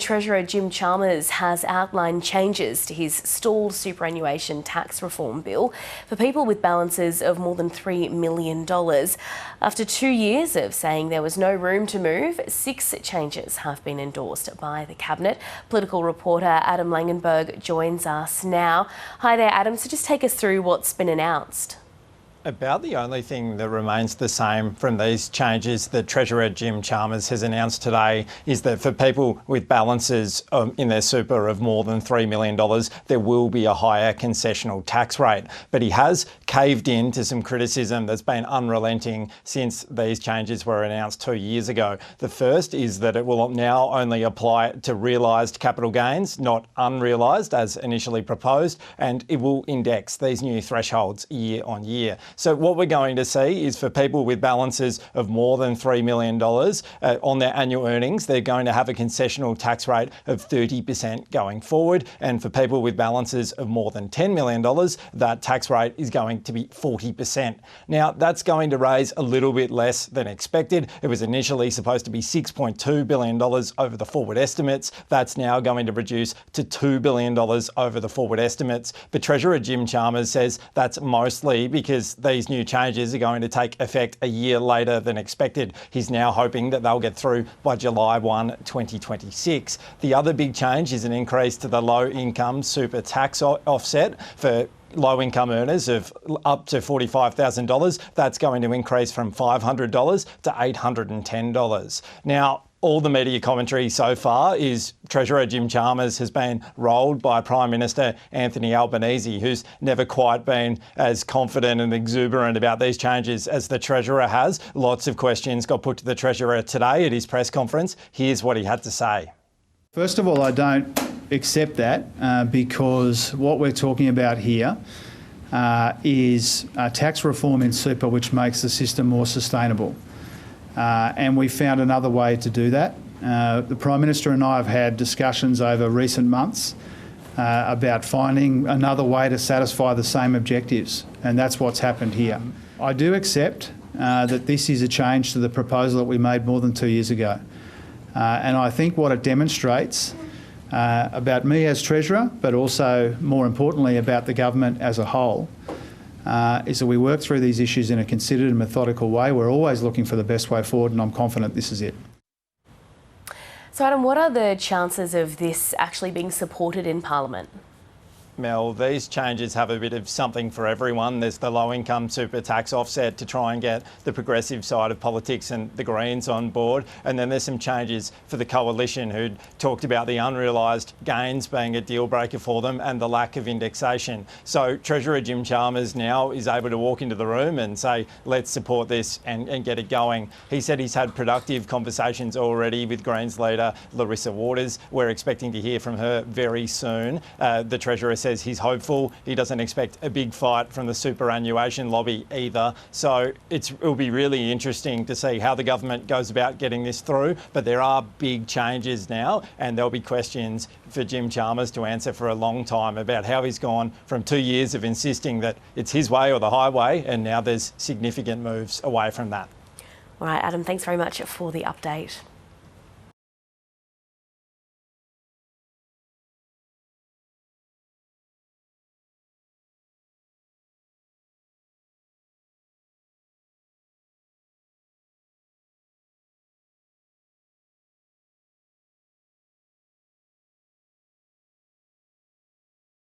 Treasurer Jim Chalmers has outlined changes to his stalled superannuation tax reform bill for people with balances of more than $3 million. After 2 years of saying there was no room to move, 6 changes have been endorsed by the Cabinet. Political reporter Adam Langenberg joins us now. Hi there, Adam. So just take us through what's been announced. About the only thing that remains the same from these changes that Treasurer Jim Chalmers has announced today is that for people with balances in their super of more than $3 million, there will be a higher concessional tax rate. But he has caved in to some criticism that's been unrelenting since these changes were announced 2 years ago. The first is that it will now only apply to realised capital gains, not unrealised as initially proposed, and it will index these new thresholds year on year. So what we're going to see is for people with balances of more than $3 million on their annual earnings, they're going to have a concessional tax rate of 30% going forward. And for people with balances of more than $10 million, that tax rate is going to be 40%. Now, that's going to raise a little bit less than expected. It was initially supposed to be $6.2 billion over the forward estimates. That's now going to reduce to $2 billion over the forward estimates. But Treasurer Jim Chalmers says that's mostly because these new changes are going to take effect a year later than expected. He's now hoping that they'll get through by July 1, 2026. The other big change is an increase to the low-income super tax offset for low-income earners of up to $45,000. That's going to increase from $500 to $810. Now, all the media commentary so far is Treasurer Jim Chalmers has been rolled by Prime Minister Anthony Albanese, who's never quite been as confident and exuberant about these changes as the Treasurer has. Lots of questions got put to the Treasurer today at his press conference. Here's what he had to say. First of all, I don't accept that because what we're talking about here is tax reform in super which makes the system more sustainable. And we found another way to do that. The Prime Minister and I have had discussions over recent months about finding another way to satisfy the same objectives, and that's what's happened here. I do accept that this is a change to the proposal that we made more than 2 years ago. And I think what it demonstrates about me as Treasurer, but also more importantly about the government as a whole, is that we work through these issues in a considered and methodical way. We're always looking for the best way forward, and I'm confident this is it. So Adam, what are the chances of this actually being supported in Parliament? Mel, these changes have a bit of something for everyone. There's the low-income super tax offset to try and get the progressive side of politics and the Greens on board. And then there's some changes for the coalition who'd talked about the unrealised gains being a deal breaker for them and the lack of indexation. So Treasurer Jim Chalmers now is able to walk into the room and say, let's support this and get it going. He said he's had productive conversations already with Greens leader Larissa Waters. We're expecting to hear from her very soon. The Treasurer says he's hopeful. He doesn't expect a big fight from the superannuation lobby either. So it'll be really interesting to see how the government goes about getting this through. But there are big changes now, and there'll be questions for Jim Chalmers to answer for a long time about how he's gone from 2 years of insisting that it's his way or the highway, and now there's significant moves away from that. All right, Adam, thanks very much for the update.